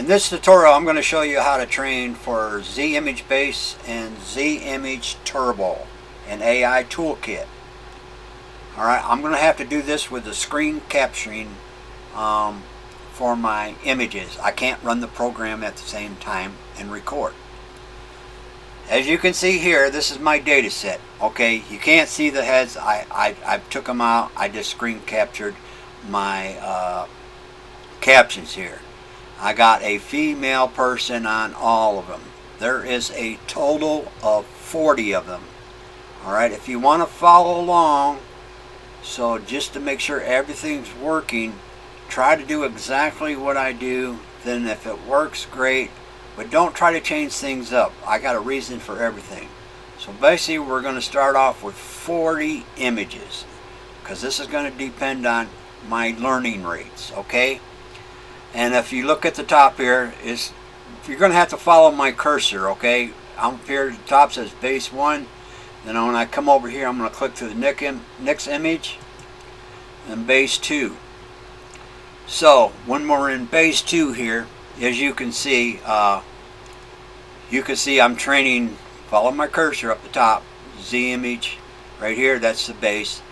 In this tutorial, I'm going to show you how to train for Z Image Base and Z Image Turbo and AI Toolkit. Alright, I'm going to have to do this with the screen capturing for my images. I can't run the program at the same time and record. As you can see here, this is my data set. Okay, you can't see the heads. I took them out. I just screen captured my captions here. I got a female person on all of them. There is a total of 40 of them. Alright, if you want to follow along, so just to make sure everything's working, try to do exactly what I do. Then if it works, great. But don't try to change things up. I got a reason for everything. So basically we're going to start off with 40 images, because this is going to depend on my learning rates. Okay? And if you look at the top here, you're going to have to follow my cursor, okay? I'm up here at the top, says base 1. Then when I come over here, I'm going to click to the next image and base 2. So when we're in base 2 here, as you can see I'm training. Follow my cursor up the top, Z image right here. That's the base.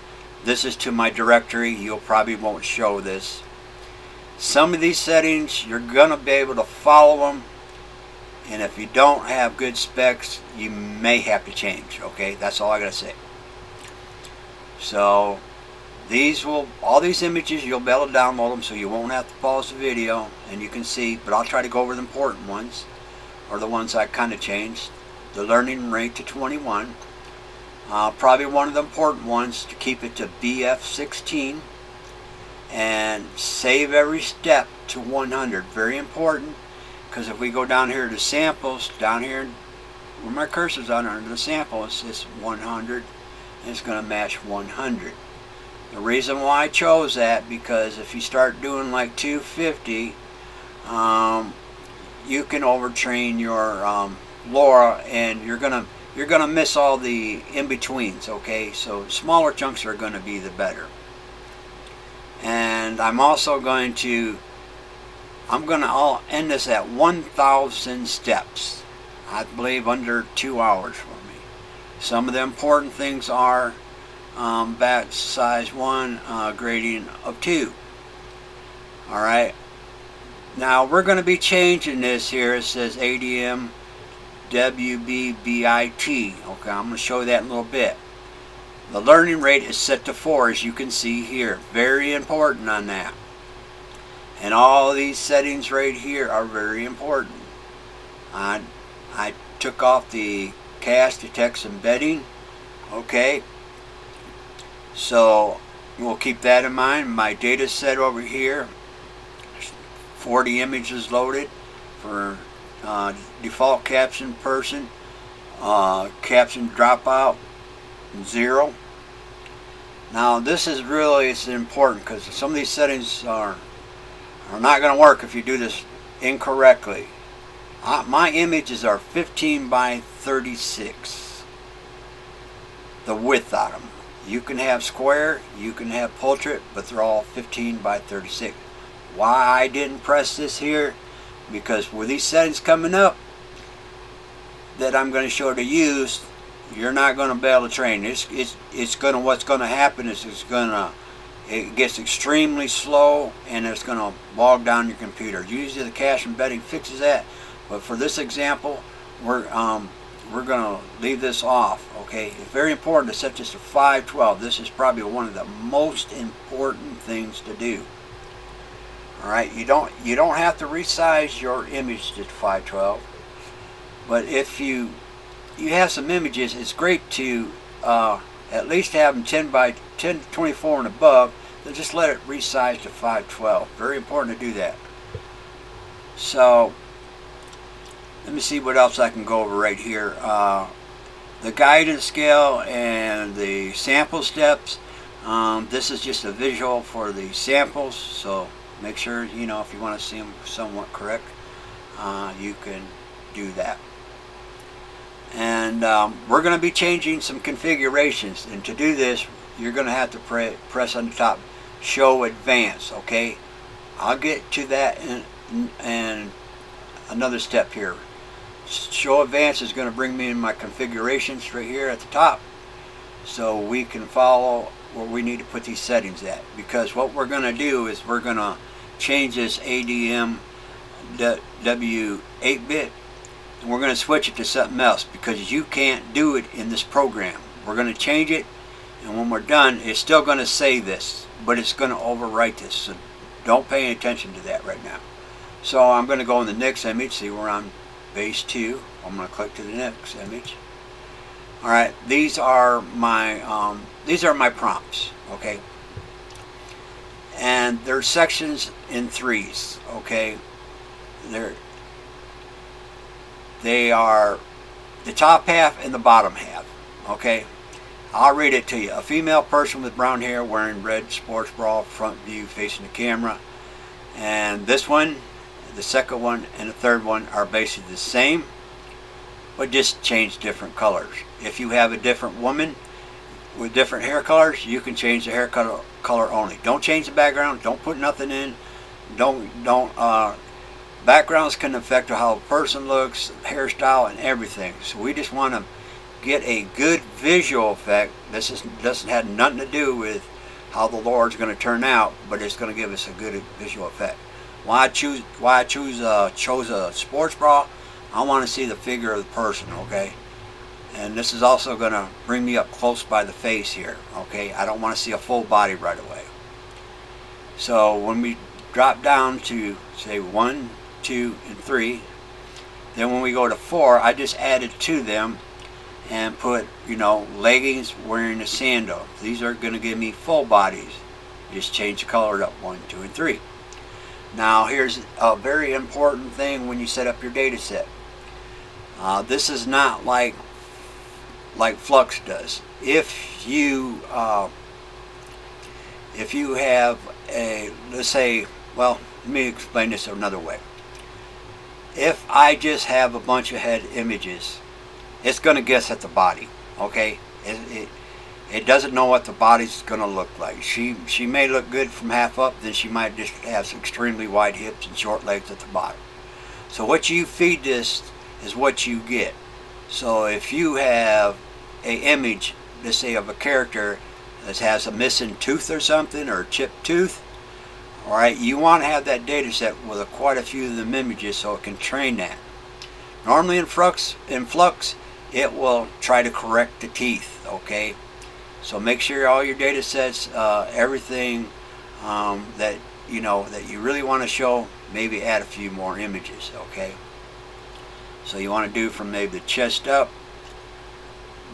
This is to my directory. You'll probably won't show this. Some of these settings you're going to be able to follow them, and if you don't have good specs, you may have to change. Okay, that's all I gotta say. So all these images, you'll be able to download them, so you won't have to pause the video and you can see. But I'll try to go over the important ones, or the ones I kind of changed. The learning rate to 21. Probably one of the important ones, to keep it to BF16. And save every step to 100. Very important, because if we go down here to samples, down here where my cursor's on under the sample, it says 100, and it's going to match 100. The reason why I chose that, because if you start doing like 250, you can overtrain your Lora, and you're gonna miss all the in-betweens. Okay, so smaller chunks are going to be the better. And I'm also going to end this at 1,000 steps. I believe under 2 hours for me. Some of the important things are batch size 1, grading of 2. Alright, now we're going to be changing this here. It says adamw bit. Okay, I'm going to show that in a little bit. The learning rate is set to 4, as you can see here. Very important on that. And all these settings right here are very important. I took off the cast to text embedding. Okay. So we'll keep that in mind. My data set over here, 40 images loaded for default caption person. Caption dropout 0. Now this is really important, because some of these settings are not going to work if you do this incorrectly. My images are 15 by 36. The width on them. You can have square, you can have portrait, but they're all 15 by 36. Why I didn't press this here? Because with these settings coming up that I'm going to show to use, you're not going to be able to train. What's going to happen is it gets extremely slow, and it's going to bog down your computer. Usually the cache embedding fixes that, but for this example, we're going to leave this off. Okay, it's very important to set this to 512. This is probably one of the most important things to do. All right, you don't have to resize your image to 512, but if you have some images, it's great to at least have them 10 by 1024 and above. Then just let it resize to 512. Very important to do that. So let me see what else I can go over right here. The guidance scale and the sample steps. This is just a visual for the samples, so make sure, if you want to see them somewhat correct, you can do that. And we're going to be changing some configurations, and to do this you're going to have to press on the top show advanced. Okay, I'll get to that in another step here. Show advanced is going to bring me in my configurations right here at the top, so we can follow where we need to put these settings at. Because what we're going to do is we're going to change this adamw 8-bit, and we're going to switch it to something else, because you can't do it in this program. We're going to change it, and when we're done, it's still going to say this, but it's going to overwrite this. So don't pay any attention to that right now. So I'm going to go in the next image. See, we're on base 2. I'm going to click to the next image. All right, these are my prompts. Okay, and they're sections in threes. Okay, they are the top half and the bottom half. Okay, I'll read it to you. A female person with brown hair wearing red sports bra, front view facing the camera. And this one, the second one, and the third one are basically the same, but just change different colors. If you have a different woman with different hair colors, you can change the hair color only. Don't change the background. Don't put nothing in. Backgrounds can affect how a person looks, hairstyle, and everything. So we just want to get a good visual effect. This doesn't have nothing to do with how the Lord's going to turn out, but it's going to give us a good visual effect. Why I chose a sports bra? I want to see the figure of the person. Okay, and this is also going to bring me up close by the face here. Okay, I don't want to see a full body right away. So when we drop down to say 1, 2, and 3, then when we go to 4, I just added to them and put, leggings wearing a sandal. These are going to give me full bodies. Just change the color up 1, 2, and 3. Now here's a very important thing when you set up your data set. This is not like Flux does. If you have a, let's say, well, let me explain this another way. If I just have a bunch of head images, it's going to guess at the body. Okay, it doesn't know what the body's going to look like. She may look good from half up, then she might just have some extremely wide hips and short legs at the bottom. So what you feed this is what you get. So if you have a image, let's say, of a character that has a missing tooth or something, or a chipped tooth, all right, you want to have that data set with quite a few of them images so it can train that. Normally in Flux, it will try to correct the teeth. Okay, so make sure all your data sets, everything that you really want to show, maybe add a few more images. Okay, so you want to do from maybe the chest up,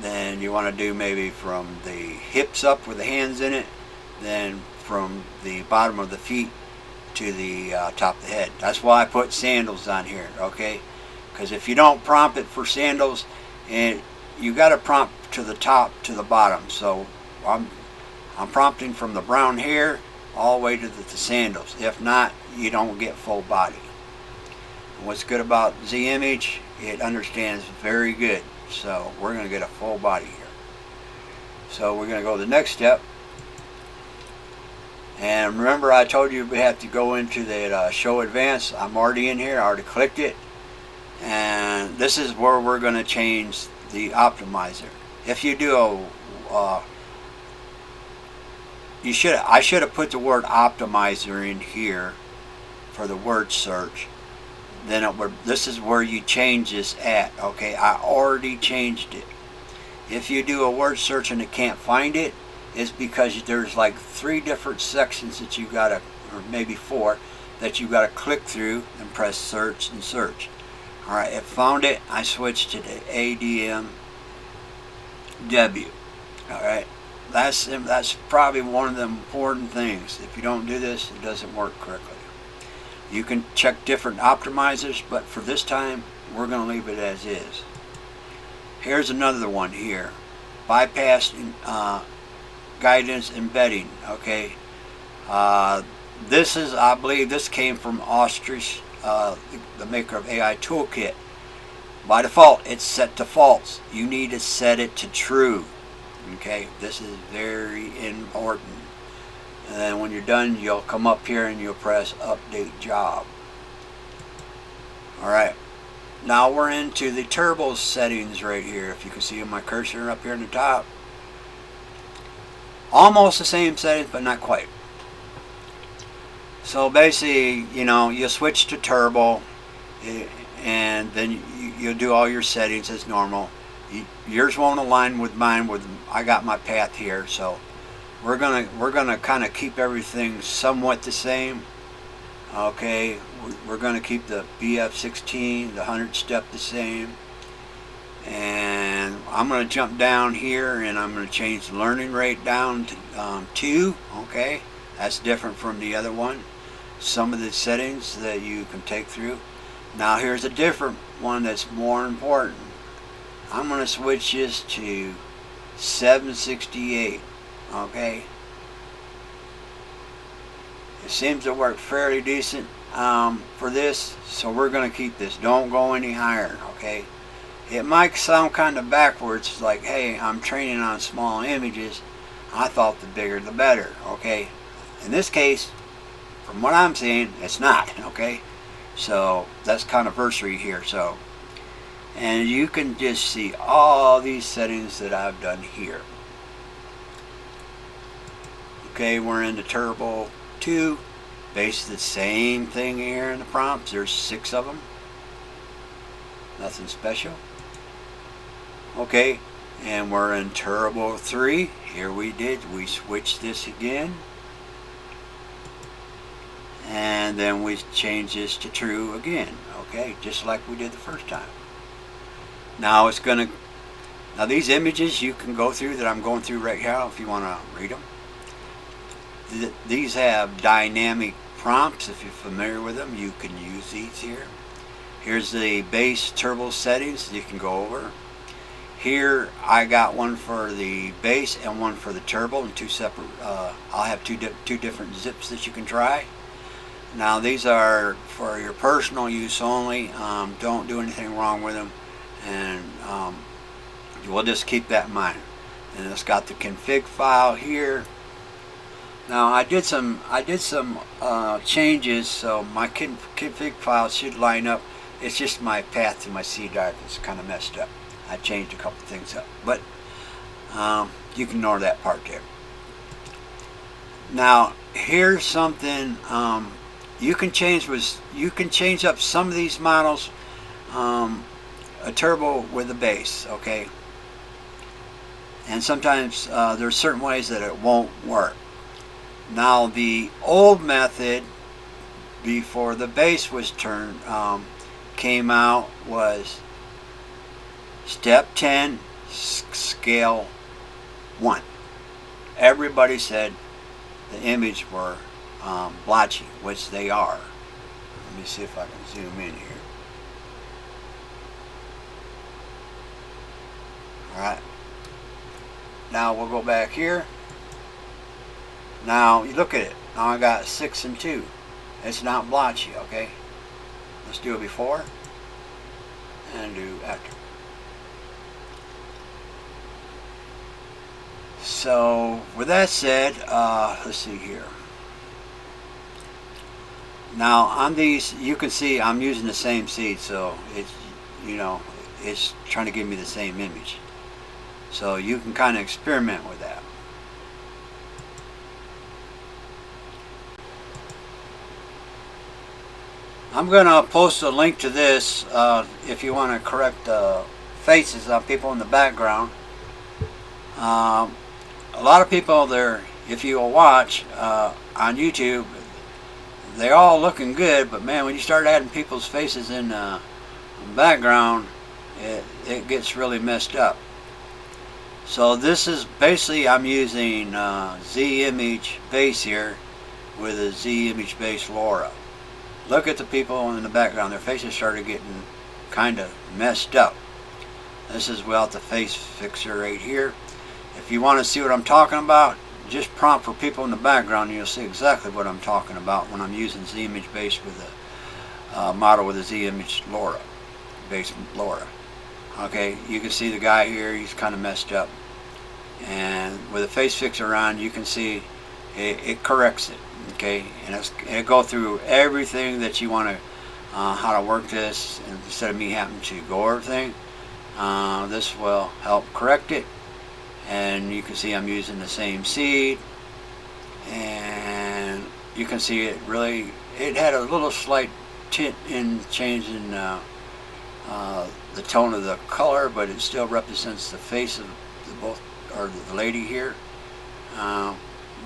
then you want to do maybe from the hips up with the hands in it, then from the bottom of the feet to the top of the head. That's why I put sandals on here. Okay, because if you don't prompt it for sandals, and you got to prompt to the top to the bottom. So I'm prompting from the brown hair all the way to the sandals. If not, you don't get full body. And what's good about Z image, it understands very good. So we're going to get a full body here. So we're going to go to the next step. And remember, I told you we have to go into the show advanced. I'm already in here. I already clicked it. And this is where we're going to change the optimizer. If you do I should have put the word optimizer in here for the word search. Then this is where you change this at. Okay, I already changed it. If you do a word search and it can't find it, it's because there's like 3 different sections that you gotta, or maybe 4, that you gotta click through and press search and search. All right, it found it. I switched to the adamw. All right, that's probably one of the important things. If you don't do this, it doesn't work correctly. You can check different optimizers, but for this time, we're going to leave it as is. Here's another one here. Bypass guidance embedding. Okay, this is, I believe, this came from Ostrich, the maker of AI Toolkit. By default, it's set to false. You need to set it to true. Okay, this is very important. And then when you're done, you'll come up here and you'll press update job. Alright, now we're into the turbo settings right here. If you can see my cursor up here in the top. Almost the same settings, but not quite. So basically, you know, you switch to turbo, and then you'll do all your settings as normal. Yours won't align with mine. I got my path here, so we're gonna kind of keep everything somewhat the same. Okay, we're gonna keep the BF16, the 100 step the same, and I'm gonna jump down here and I'm gonna change the learning rate down to 2. Okay, that's different from the other one. Some of the settings that you can take through. Now here's a different one that's more important. I'm going to switch this to 768. Okay, it seems to work fairly decent for this, so we're going to keep this. Don't go any higher. Okay, it might sound kind of backwards, like, hey, I'm training on small images. I thought the bigger the better. Okay, in this case, from what I'm seeing, it's not. Okay, so that's controversy here. So, and you can just see all these settings that I've done here. Okay, we're into turbo 2. Basically the same thing here in the prompts. There's 6 of them. Nothing special. Okay, and we're in turbo 3. Here we switched this again. And then we change this to true again. Okay, just like we did the first time. Now it's gonna, now these images you can go through that I'm going through right now if you want to read them. These have dynamic prompts. If you're familiar with them, you can use these here. Here's the base turbo settings you can go over. Here I got one for the base and one for the turbo, and 2 separate. I'll have two different zips that you can try. Now these are for your personal use only. Don't do anything wrong with them, and we'll just keep that in mind. And it's got the config file here. Now I did some changes, so my config file should line up. It's just my path to my C drive is kind of messed up. I changed a couple things up, but you can ignore that part there. Now here's something. You can change up some of these models, a turbo with a base, okay? And sometimes there's certain ways that it won't work. Now the old method before the base was turned came out was step 10, scale 1. Everybody said the image were blotchy, which they are. Let me see if I can zoom in here. Alright, now we'll go back here. Now you look at it. Now I got 6 and 2. It's not blotchy. Okay, let's do it before and do after. So with that said, let's see here. Now on these, you can see I'm using the same seed, so it's, you know, it's trying to give me the same image. So you can kind of experiment with that. I'm going to post a link to this if you want to correct faces on people in the background. A lot of people there, if you will watch on YouTube, they're all looking good, but man, when you start adding people's faces in the background, it gets really messed up. So this is basically, I'm using Z image base here with a Z image base Lora. Look at the people in the background, their faces started getting kind of messed up. This is without the face fixer right here. If you want to see what I'm talking about, just prompt for people in the background and you'll see exactly what I'm talking about when I'm using Z image base with a model with a Z image Lora, base Lora. Okay, you can see the guy here, he's kind of messed up. And with a face fixer on, you can see it corrects it. Okay, and it'll go through everything that you want how to work this, and instead of me having to go over everything. This will help correct it, and you can see I'm using the same seed, and you can see it had a little slight tint in changing the tone of the color, but it still represents the face of the lady here.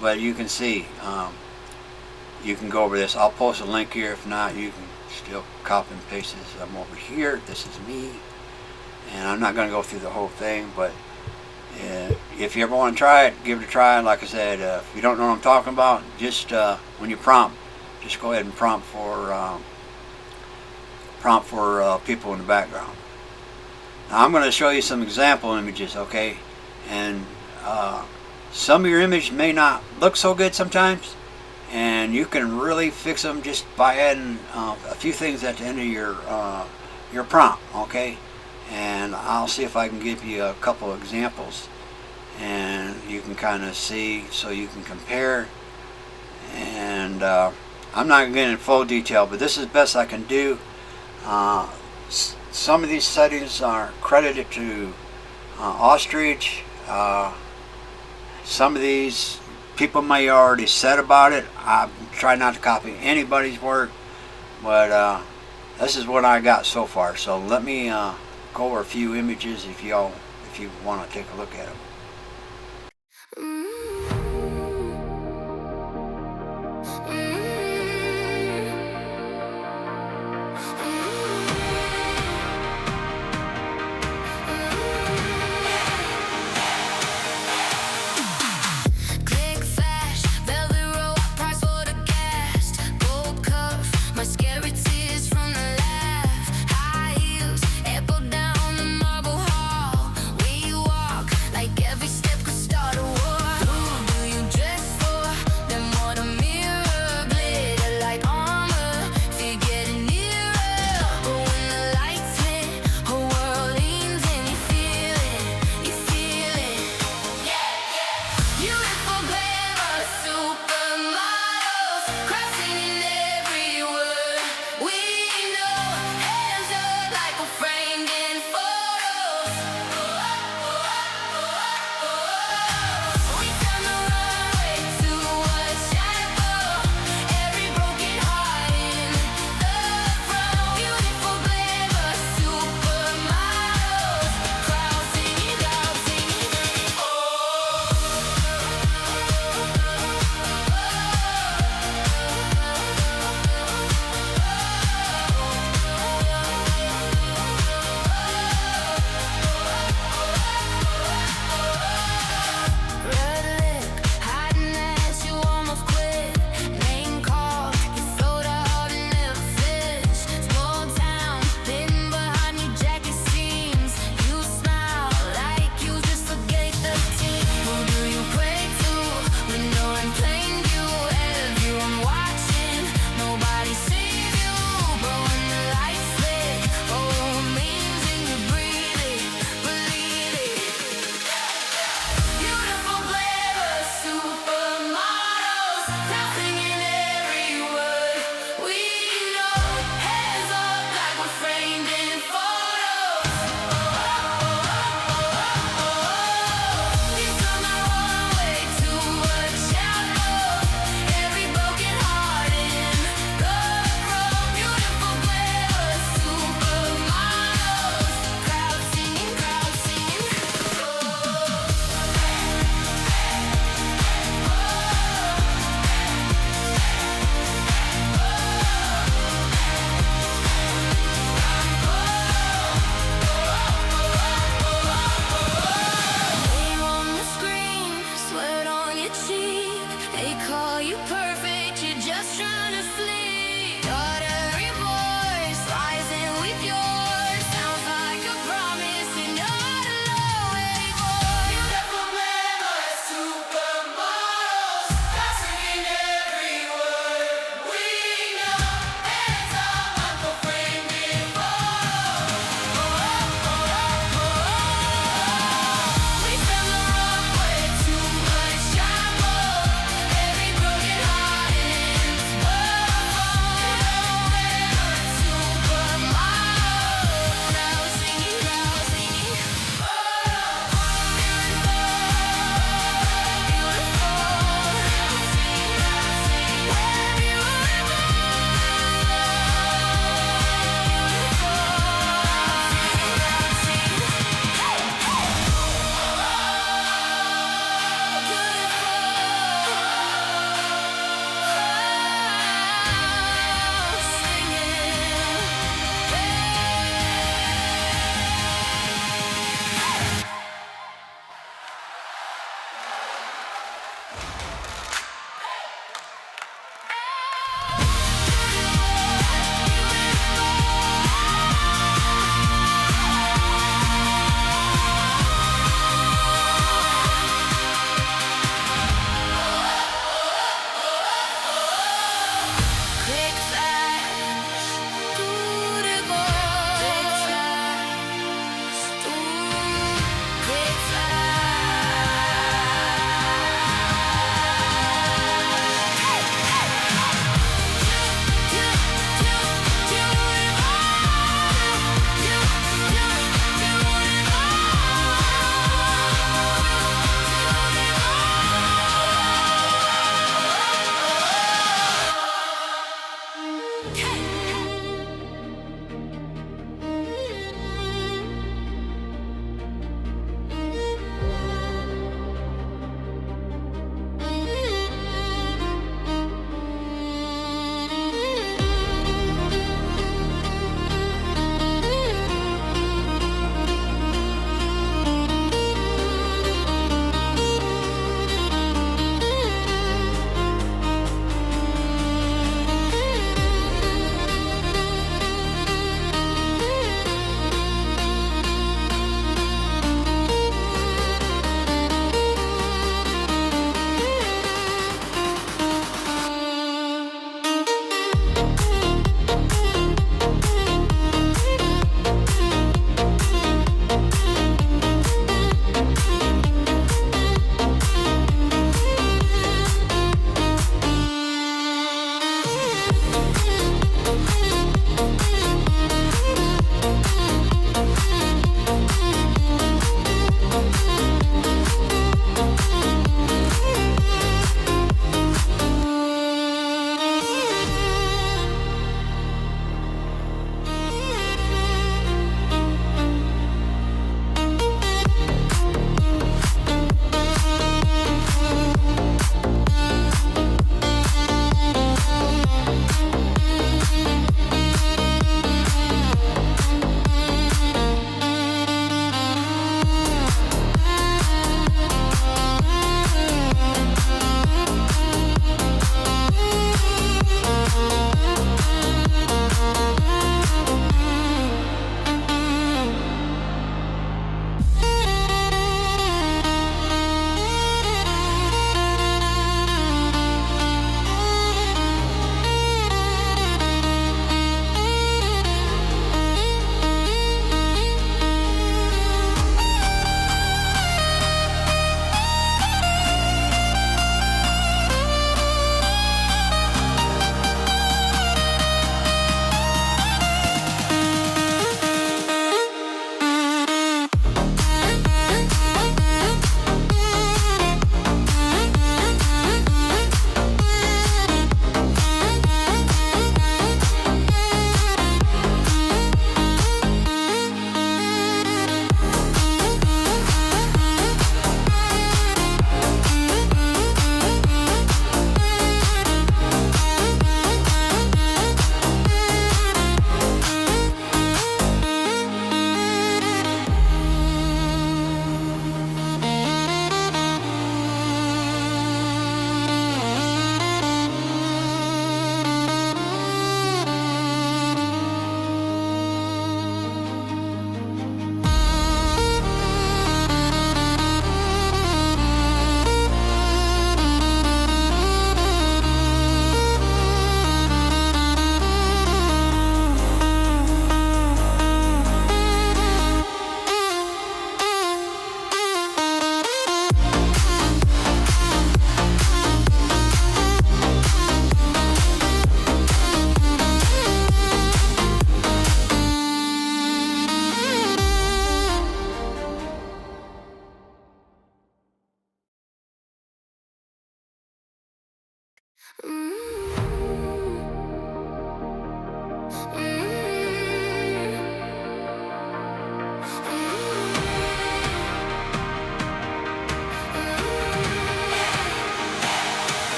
But you can see, you can go over this. I'll post a link here. If not, you can still copy and paste this. I'm over here. This is me, and I'm not going to go through the whole thing, but if you ever want to try it, give it a try. Like I said, if you don't know what I'm talking about, just when you prompt, just go ahead and prompt for people in the background. Now I'm going to show you some example images, okay? And some of your images may not look so good sometimes, and you can really fix them just by adding a few things at the end of your prompt, okay? And I'll see if I can give you a couple of examples, and you can kind of see, so you can compare. And I'm not getting in full detail, but this is the best I can do. Some of these settings are credited to Ostrich. Some of these people may already said about it. I try not to copy anybody's work, but this is what I got so far. So let me go over a few images if you want to take a look at them.